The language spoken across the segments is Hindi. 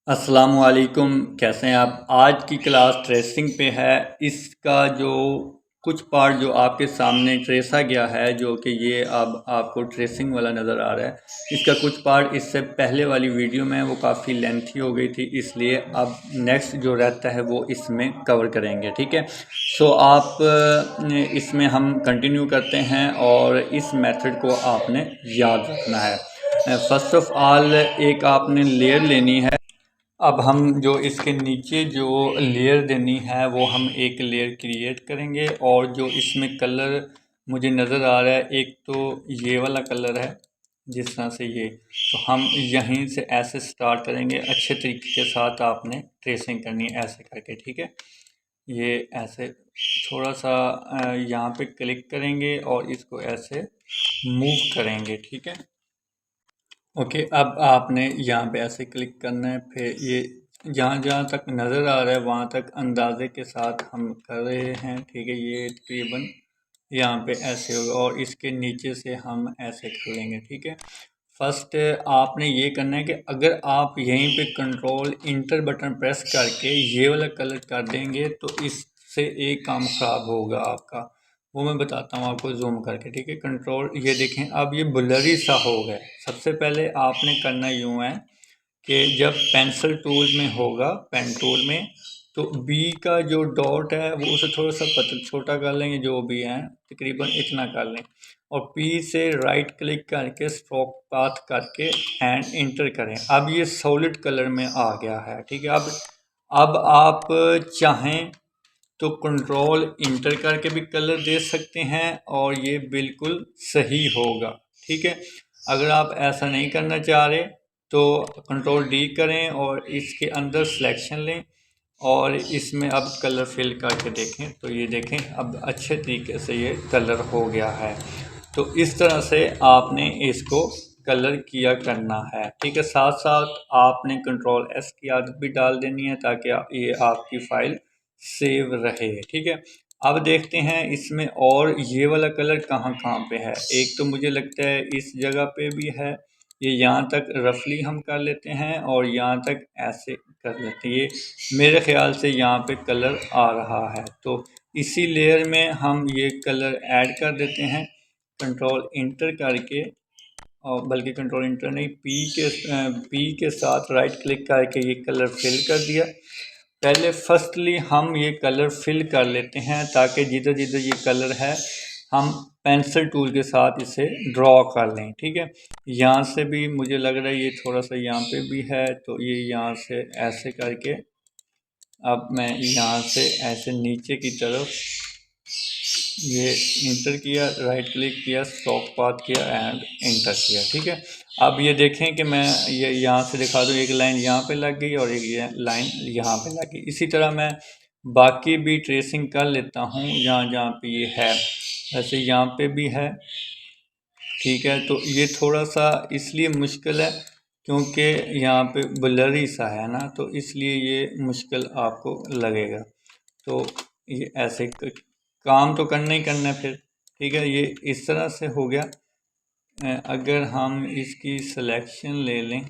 अस्सलामुअलैकुम, कैसे हैं आप। आज की क्लास ट्रेसिंग पे है। इसका जो कुछ पार्ट जो आपके सामने ट्रेसा गया है, जो कि ये अब आपको ट्रेसिंग वाला नज़र आ रहा है, इसका कुछ पार्ट इससे पहले वाली वीडियो में वो काफ़ी लेंथी हो गई थी, इसलिए अब नेक्स्ट जो रहता है वो इसमें कवर करेंगे। ठीक है, सो आप इसमें हम कंटिन्यू करते हैं और इस मेथड को आपने याद रखना है। फर्स्ट ऑफ ऑल एक आपने लेयर लेनी है। अब हम जो इसके नीचे जो लेयर देनी है वो हम एक लेयर क्रिएट करेंगे, और जो इसमें कलर मुझे नज़र आ रहा है, एक तो ये वाला कलर है जिस तरह से ये, तो हम यहीं से ऐसे स्टार्ट करेंगे। अच्छे तरीके के साथ आपने ट्रेसिंग करनी है ऐसे करके। ठीक है, ये ऐसे थोड़ा सा यहाँ पे क्लिक करेंगे और इसको ऐसे मूव करेंगे। ठीक है, ओके, अब आपने यहाँ पे ऐसे क्लिक करना है। फिर ये जहाँ जहाँ तक नज़र आ रहा है वहाँ तक अंदाजे के साथ हम कर रहे हैं। ठीक है, ये तकरीबन यहाँ पे ऐसे होगा और इसके नीचे से हम ऐसे कर लेंगे। ठीक है, फर्स्ट आपने ये करना है कि अगर आप यहीं पे कंट्रोल इंटर बटन प्रेस करके ये वाला कलर कर देंगे तो इससे एक काम ख़राब होगा आपका। वो मैं बताता हूँ आपको जूम करके। ठीक है, कंट्रोल, ये देखें अब ये ब्लरी सा हो गया। सबसे पहले आपने करना यूँ है कि जब पेंसिल टूल में होगा, पेन टूल में, तो बी का जो डॉट है वो उसे थोड़ा सा छोटा कर लेंगे, जो भी है तकरीबन इतना कर लें, और पी से राइट क्लिक करके स्ट्रोक पाथ करके एंड इंटर करें। अब ये सॉलिड कलर में आ गया है। ठीक है, अब आप चाहें तो कंट्रोल इंटर करके भी कलर दे सकते हैं और ये बिल्कुल सही होगा। ठीक है, अगर आप ऐसा नहीं करना चाह रहे तो कंट्रोल डी करें और इसके अंदर सिलेक्शन लें और इसमें अब कलर फिल करके देखें, तो ये देखें अब अच्छे तरीके से ये कलर हो गया है। तो इस तरह से आपने इसको कलर किया करना है। ठीक है, साथ साथ आपने कंट्रोल एस की आदत भी डाल देनी है ताकि ये आपकी फ़ाइल सेव रहे। ठीक है, अब देखते हैं इसमें और ये वाला कलर कहाँ कहाँ पे है। एक तो मुझे लगता है इस जगह पे भी है, ये यहाँ तक रफली हम कर लेते हैं और यहाँ तक ऐसे कर लेते हैं। ये मेरे ख्याल से यहाँ पे कलर आ रहा है, तो इसी लेयर में हम ये कलर ऐड कर देते हैं कंट्रोल इंटर करके। और बल्कि कंट्रोल इंटर नहीं, पी के साथ राइट क्लिक करके ये कलर फिल कर दिया। पहले फर्स्टली हम ये कलर फिल कर लेते हैं ताकि जिधर जिधर ये कलर है हम पेंसिल टूल के साथ इसे ड्रॉ कर लें। ठीक है, यहाँ से भी मुझे लग रहा है ये थोड़ा सा यहाँ पे भी है, तो ये यहाँ से ऐसे करके अब मैं यहाँ से ऐसे नीचे की तरफ ये इंटर किया, राइट क्लिक किया, स्ट्रोक पाथ किया एंड इंटर किया। ठीक है, अब ये देखें कि मैं ये यहाँ से दिखा दूँ, एक लाइन यहाँ पे लग गई और एक ये लाइन यहाँ पे लग गई। इसी तरह मैं बाकी भी ट्रेसिंग कर लेता हूँ जहाँ जहाँ पे ये है, वैसे यहाँ पे भी है। ठीक है, तो ये थोड़ा सा इसलिए मुश्किल है क्योंकि यहाँ पे ब्लरी सा है ना, तो इसलिए ये मुश्किल आपको लगेगा। तो ये ऐसे काम तो करना ही करना है फिर। ठीक है, ये इस तरह से हो गया। अगर हम इसकी सिलेक्शन ले लें,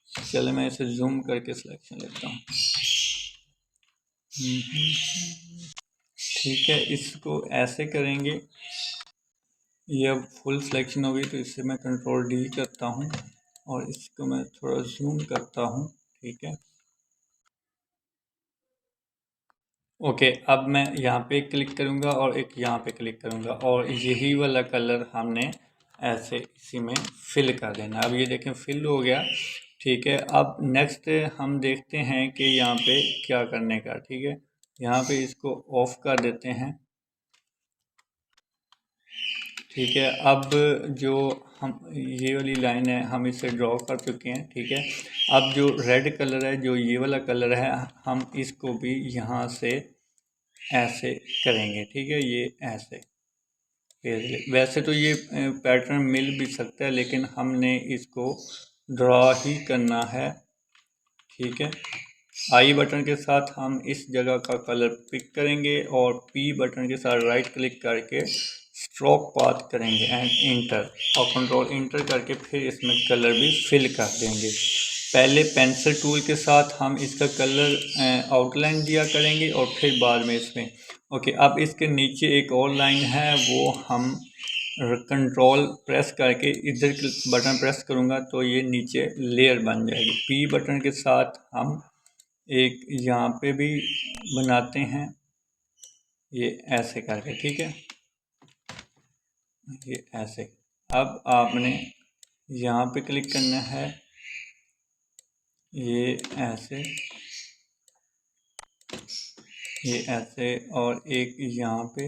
चलो मैं इसे जूम करके सिलेक्शन लेता हूँ। ठीक है, इसको ऐसे करेंगे। ये अब फुल सिलेक्शन हो गई, तो इससे मैं कंट्रोल डी करता हूँ और इसको मैं थोड़ा जूम करता हूँ। ठीक है, ओके, अब मैं यहाँ पे क्लिक करूँगा और एक यहाँ पे क्लिक करूँगा और यही वाला कलर हमने ऐसे इसी में फिल कर देना। अब ये देखें फिल हो गया। ठीक है, अब नेक्स्ट हम देखते हैं कि यहाँ पे क्या करने का। ठीक है, यहाँ पे इसको ऑफ कर देते हैं। ठीक है, अब जो हम ये वाली लाइन है हम इसे ड्रॉ कर चुके हैं। ठीक है, अब जो रेड कलर है, जो ये वाला कलर है, हम इसको भी यहाँ से ऐसे करेंगे। ठीक है, ये ऐसे वैसे तो ये पैटर्न मिल भी सकता है लेकिन हमने इसको ड्रॉ ही करना है। ठीक है, आई बटन के साथ हम इस जगह का कलर पिक करेंगे और पी बटन के साथ राइट क्लिक करके स्ट्रोक पाथ करेंगे एंड इंटर, और कंट्रोल इंटर करके फिर इसमें कलर भी फिल कर देंगे। पहले पेंसिल टूल के साथ हम इसका कलर आउटलाइन दिया करेंगे और फिर बाद में इसमें ओके। अब इसके नीचे एक और लाइन है, वो हम कंट्रोल प्रेस करके इधर बटन प्रेस करूँगा तो ये नीचे लेयर बन जाएगी। पी बटन के साथ हम एक यहाँ पे भी बनाते हैं, ये ऐसे करके, ठीक है, ये ऐसे। अब आपने यहाँ पे क्लिक करना है, ये ऐसे, ये ऐसे, और एक यहाँ पे।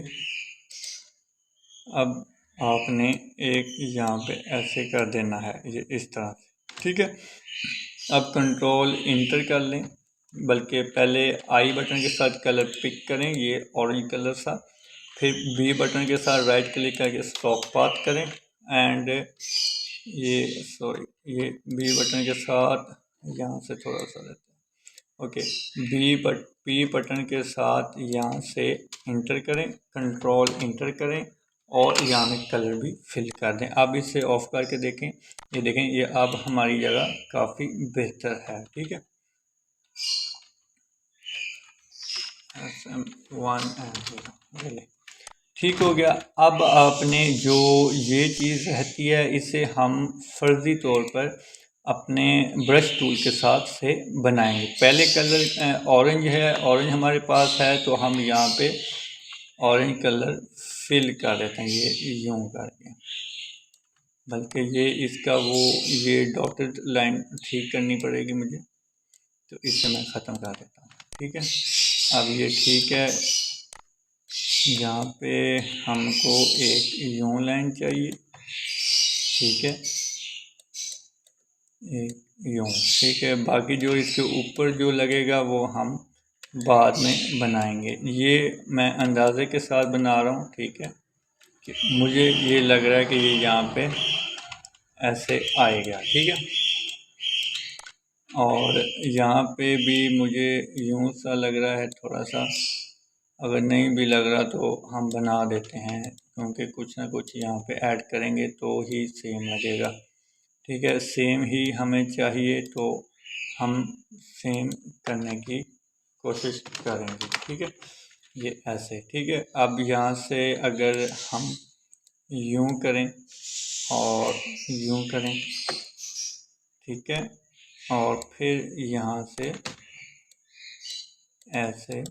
अब आपने एक यहाँ पे ऐसे कर देना है, ये इस तरह से, ठीक है। अब कंट्रोल इंटर कर लें, बल्कि पहले आई बटन के साथ कलर पिक करें, ये ऑरेंज कलर सा, फिर बी बटन के साथ राइट क्लिक करके स्ट्रोक पाथ करें, एंड ये ये बी बटन के साथ यहाँ से थोड़ा सा लेते हैं, ओके। पी बटन के साथ यहाँ से इंटर करें, कंट्रोल इंटर करें, और यहाँ में कलर भी फिल कर दें। अब इसे ऑफ करके देखें, ये देखें, ये अब हमारी जगह काफ़ी बेहतर है, ठीक है। ठीक हो गया। अब आपने जो ये चीज़ रहती है, इसे हम फर्जी तौर पर अपने ब्रश टूल के साथ से बनाएंगे। पहले कलर ऑरेंज है, ऑरेंज हमारे पास है, तो हम यहाँ पे ऑरेंज कलर फिल कर देते हैं, ये यूँ करके। बल्कि ये इसका वो ये डॉटेड लाइन ठीक करनी पड़ेगी मुझे, तो इसे मैं ख़त्म कर देता हूँ, ठीक है। अब ये ठीक है। यहाँ पे हमको एक यूँ लाइन चाहिए, ठीक है, एक यूँ, ठीक है। बाकी जो इसके ऊपर जो लगेगा वो हम बाद में बनाएंगे। ये मैं अंदाज़े के साथ बना रहा हूँ, ठीक है, कि मुझे ये लग रहा है कि ये यहाँ पे ऐसे आएगा, ठीक है। और यहाँ पे भी मुझे यूँ सा लग रहा है थोड़ा सा, अगर नहीं भी लग रहा तो हम बना देते हैं, क्योंकि कुछ ना कुछ यहाँ पे ऐड करेंगे तो ही सेम लगेगा, ठीक है। सेम ही हमें चाहिए तो हम सेम करने की कोशिश करेंगे, ठीक है, ये ऐसे, ठीक है। अब यहाँ से अगर हम यूँ करें और यूँ करें, ठीक है, और फिर यहाँ से ऐसे,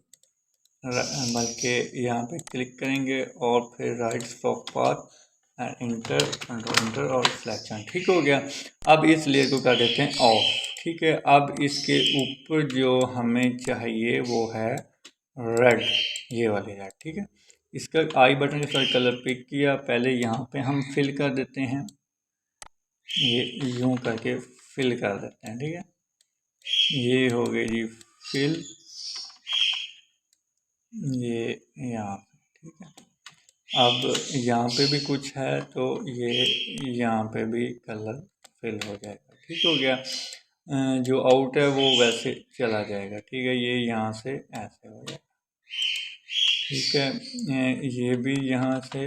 बल्कि यहाँ पे क्लिक करेंगे और फिर right stroke path and inter, control inter और सिलेक्शन, ठीक हो गया। अब इस लेयर को कर देते हैं ऑफ, ठीक है। अब इसके ऊपर जो हमें चाहिए वो है रेड, ये वाली रेड, ठीक है। इसका आई बटन के साथ कलर पिक किया, पहले यहाँ पे हम फिल कर देते हैं, ये यूँ करके फिल कर देते हैं, ठीक है। ये हो गई जी फिल, ये यहाँ, ठीक है। अब यहाँ पे भी कुछ है तो ये यहाँ पे भी कलर फिल हो जाएगा, ठीक हो गया। जो आउट है वो वैसे चला जाएगा, ठीक है, ये यहाँ से ऐसे हो जाएगा, ठीक है। ये भी यहाँ से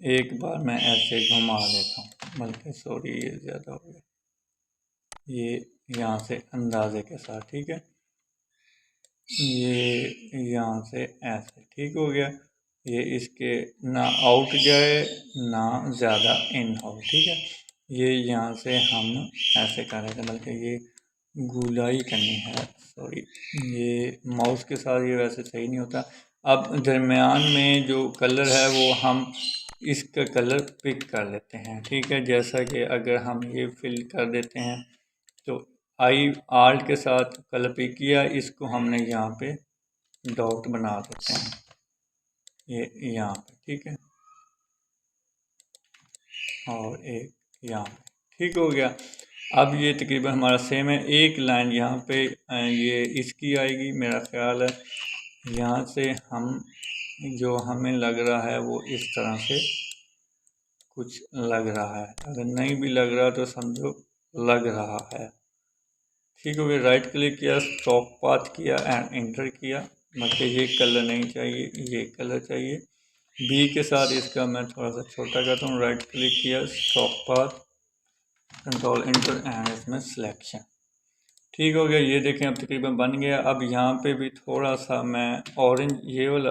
एक बार मैं ऐसे घुमा देता हूँ, बल्कि सॉरी ये ज़्यादा हो गया, ये यहाँ से अंदाजे के साथ, ठीक है, ये यहाँ से ऐसे, ठीक हो गया। ये इसके ना आउट जाए ना ज़्यादा इन हो, ठीक है। ये यहाँ से हम ऐसे कर रहे थे, बल्कि ये गुलाई करनी है, सॉरी, ये माउस के साथ ये वैसे सही नहीं होता। अब दरमियान में जो कलर है वो हम इसका कलर पिक कर लेते हैं, ठीक है। जैसा कि अगर हम ये फिल कर देते हैं तो आई आर्ट के साथ कलर पिक किया, इसको हमने यहाँ पे डॉट बना देते हैं, ये यहाँ पे, ठीक है, और एक यहाँ पे, ठीक हो गया। अब ये तकरीबन हमारा सेम है। एक लाइन यहाँ पे ये इसकी आएगी, मेरा ख्याल है यहाँ से हम जो हमें लग रहा है वो इस तरह से कुछ लग रहा है, अगर नहीं भी लग रहा तो समझो लग रहा है, ठीक हो गया। राइट क्लिक किया, स्ट्रोक पाथ किया एंड इंटर किया, मतलब ये कलर नहीं चाहिए, ये कलर चाहिए। बी के साथ इसका मैं थोड़ा सा छोटा करता हूँ, राइट क्लिक किया, stroke path control inter and इसमें सिलेक्शन। ठीक हो गया, ये देखें अब तकरीबन बन गया। अब यहाँ पे भी थोड़ा सा मैं ऑरेंज ये वाला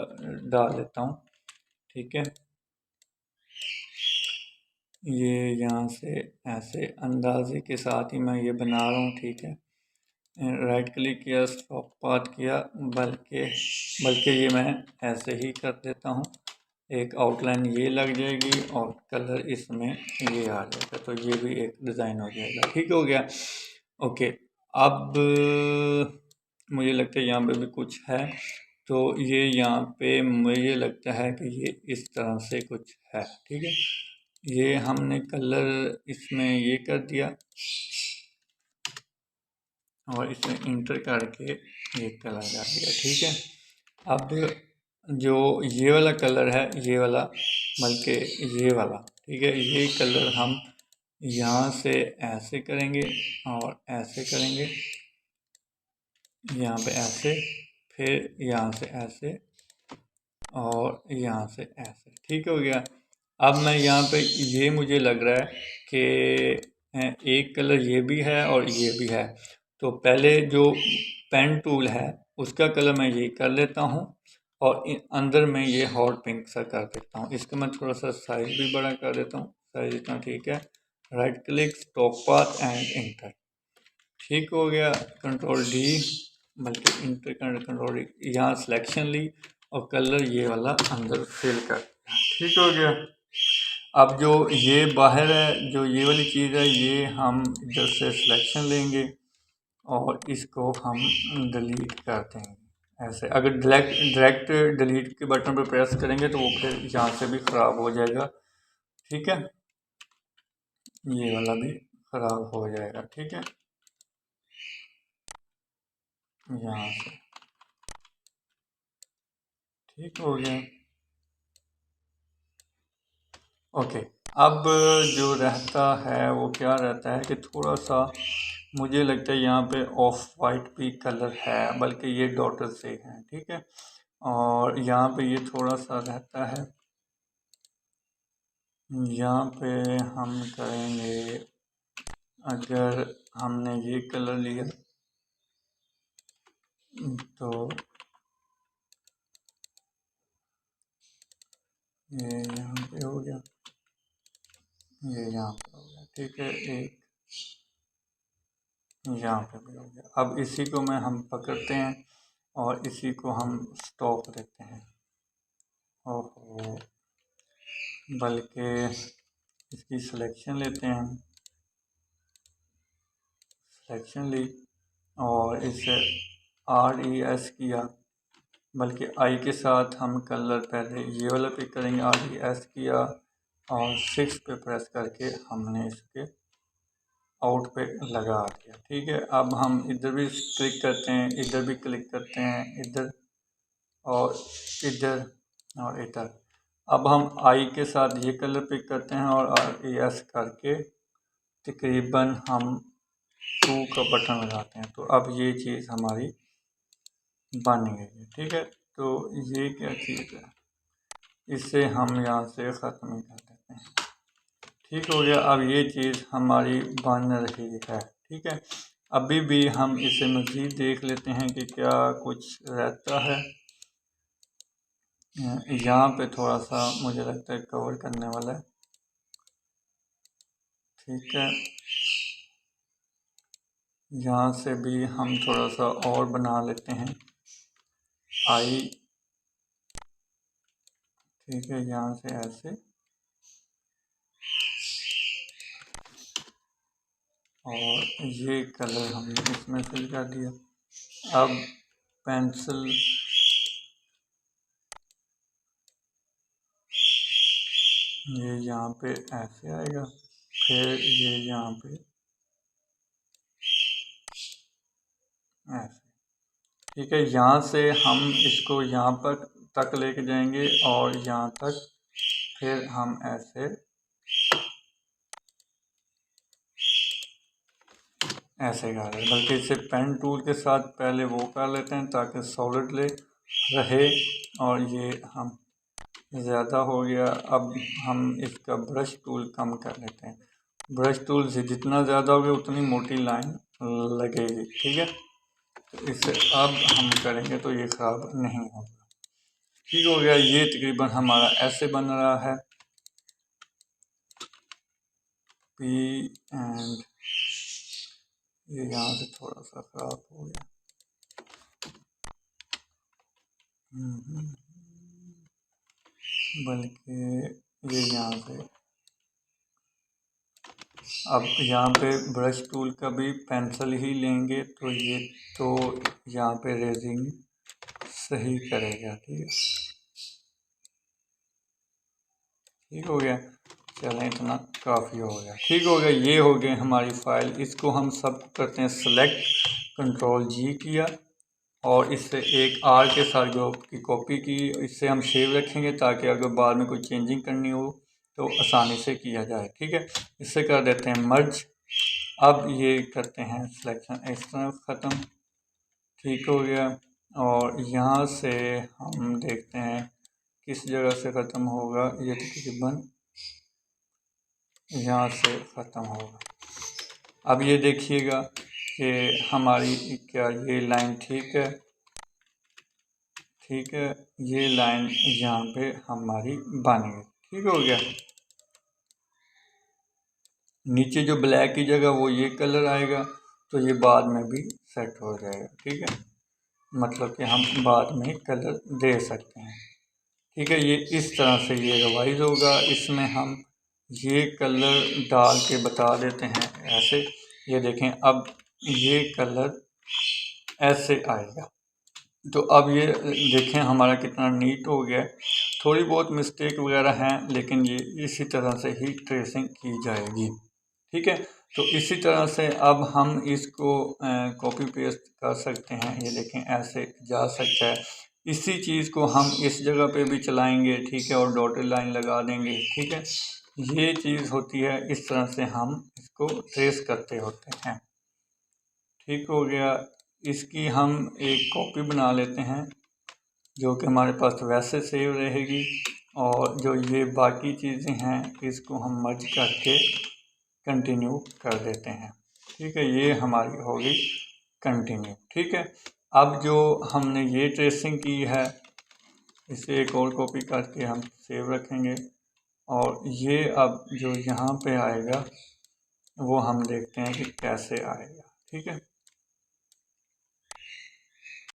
डाल देता हूँ। ठीक है, ये यहाँ से ऐसे अंदाजे के साथ ही मैं ये बना रहा हूँ। ठीक है, राइट क्लिक किया, स्टॉप पाथ किया, बल्कि ये मैं ऐसे ही कर देता हूँ। एक आउटलाइन ये लग जाएगी और कलर इसमें ये आ जाएगा, तो ये भी एक डिज़ाइन हो जाएगा। ठीक हो गया, ओके। अब मुझे लगता है यहाँ पे भी कुछ है, तो ये यहाँ पे मुझे लगता है कि ये इस तरह से कुछ है। ठीक है, ये हमने कलर इसमें ये कर दिया और इसमें इंटर करके ये कलर डाल दिया। ठीक है, अब जो ये वाला कलर है, ये वाला बल्कि ये वाला, ठीक है, ये कलर हम यहाँ से ऐसे करेंगे और ऐसे करेंगे, यहाँ पे ऐसे, फिर यहाँ से ऐसे और यहाँ से ऐसे। ठीक हो गया। अब मैं यहाँ पे ये मुझे लग रहा है कि एक कलर ये भी है और ये भी है, तो पहले जो पेन टूल है उसका कलर मैं ये कर लेता हूँ और अंदर में ये हॉट पिंक सा कर देता हूँ। इसका मैं थोड़ा सा साइज भी बड़ा कर देता हूँ, साइज इतना ठीक है। Right click, stop path and inter. ठीक हो गया, कंट्रोल डी, बल्कि इंटर कंट्रोल डी, यहाँ सिलेक्शन ली और कलर ये वाला अंदर फिल कर दिया। ठीक हो गया। अब जो ये बाहर है, जो ये वाली चीज़ है, ये हम इधर से सिलेक्शन लेंगे और इसको हम डिलीट कर देंगे ऐसे। अगर डायरेक्ट डिलीट के बटन पर प्रेस करेंगे तो वो फिर यहाँ से भी ख़राब हो जाएगा। ठीक है, ये वाला भी ख़राब हो जाएगा। ठीक है, यहाँ से ठीक हो गया, ओके। अब जो रहता है वो क्या रहता है कि थोड़ा सा मुझे लगता है यहाँ पे ऑफ वाइट भी कलर है, बल्कि ये डॉटर से है। ठीक है, और यहाँ पे ये थोड़ा सा रहता है, यहाँ पे हम करेंगे, अगर हमने ये कलर लिया तो ये यहाँ पे हो गया, ये यहाँ पे हो गया। ठीक है, एक यहाँ पे भी हो गया। अब इसी को हम पकड़ते हैं और इसी को हम स्टॉप देते हैं। ओहो, बल्कि इसकी सिलेक्शन लेते हैं हम, सिलेक्शन ली और इसे RES किया, बल्कि आई के साथ हम कलर पहले ये वाला पिक करेंगे, RES किया और 6 पे प्रेस करके हमने इसके आउट पे लगा दिया। ठीक है, अब हम इधर भी क्लिक करते हैं, इधर भी क्लिक करते हैं, इधर और इधर और इधर। अब हम आई के साथ ये कलर पिक करते हैं और RES करके तकरीबन हम 2 का बटन लगाते हैं, तो अब ये चीज़ हमारी बन गई है। ठीक है, तो ये क्या चीज़ है, इसे हम यहाँ से ख़त्म कर देते हैं। ठीक हो गया, अब ये चीज़ हमारी बन रही है। ठीक है, अभी भी हम इसे मज़ीद देख लेते हैं कि क्या कुछ रहता है। यहाँ पे थोड़ा सा मुझे लगता है कवर करने वाला है। ठीक है, यहाँ से भी हम थोड़ा सा और बना लेते हैं आई। ठीक है, यहाँ से ऐसे और ये कलर हमने इसमें फिल कर दिया। अब पेंसिल ये यहाँ पे ऐसे आएगा, फिर ये यहाँ पे ऐसे। ठीक है, यहाँ से हम इसको यहाँ पर तक लेके जाएंगे और यहाँ तक फिर हम ऐसे ऐसे कर रहे हैं, बल्कि इसे पेन टूल के साथ पहले वो कर लेते हैं ताकि सॉलिड ले रहे। और ये हम ज़्यादा हो गया, अब हम इसका ब्रश टूल कम कर लेते हैं, ब्रश टूल से जितना ज़्यादा होगा उतनी मोटी लाइन लगेगी, ठीक है। तो इसे अब हम करेंगे तो ये ख़राब नहीं होगा। ठीक हो गया। ये तकरीबन हमारा ऐसे बन रहा है पी एंड ये यहाँ से थोड़ा सा ख़राब हो गया। बल्कि ये यहाँ से अब यहाँ पे ब्रश टूल का भी पेंसिल ही लेंगे तो ये तो यहाँ पे रेजिंग सही करेगा, ठीक है। ठीक हो गया। चलें, इतना काफ़ी हो गया। ठीक हो गया। ये हो गए हमारी फ़ाइल। इसको हम सब करते हैं सेलेक्ट, कंट्रोल जी किया और इससे एक आर के साथ ग्रुप की कॉपी की। इससे हम सेव रखेंगे ताकि अगर बाद में कोई चेंजिंग करनी हो तो आसानी से किया जाए, ठीक है। इससे कर देते हैं मर्ज। अब ये करते हैं सिलेक्शन इस तरह ख़त्म। ठीक हो गया। और यहाँ से हम देखते हैं किस जगह से ख़त्म होगा। ये तकरीबन यहाँ से ख़त्म होगा। अब ये देखिएगा कि हमारी क्या ये लाइन ठीक है, ठीक है। ये लाइन यहाँ पे हमारी बन गई। ठीक हो गया। नीचे जो ब्लैक की जगह वो ये कलर आएगा तो ये बाद में भी सेट हो जाएगा, ठीक है। मतलब कि हम बाद में कलर दे सकते हैं, ठीक है। ये इस तरह से ये रिवाइज होगा। इसमें हम ये कलर डाल के बता देते हैं ऐसे। ये देखें, अब ये कलर ऐसे आएगा। तो अब ये देखें हमारा कितना नीट हो गया। थोड़ी बहुत मिस्टेक वगैरह हैं लेकिन ये इसी तरह से ही ट्रेसिंग की जाएगी, ठीक है। तो इसी तरह से अब हम इसको कॉपी पेस्ट कर सकते हैं। ये देखें ऐसे जा सकता है। इसी चीज़ को हम इस जगह पे भी चलाएंगे, ठीक है, और डॉटेड लाइन लगा देंगे, ठीक है। ये चीज़ होती है, इस तरह से हम इसको ट्रेस करते होते हैं। ठीक हो गया। इसकी हम एक कॉपी बना लेते हैं जो कि हमारे पास वैसे सेव रहेगी। और जो ये बाकी चीज़ें हैं इसको हम मर्ज करके कंटिन्यू कर देते हैं, ठीक है। ये हमारी होगी कंटिन्यू, ठीक है। अब जो हमने ये ट्रेसिंग की है इसे एक और कॉपी करके हम सेव रखेंगे। और ये अब जो यहाँ पे आएगा वो हम देखते हैं कि कैसे आएगा, ठीक है।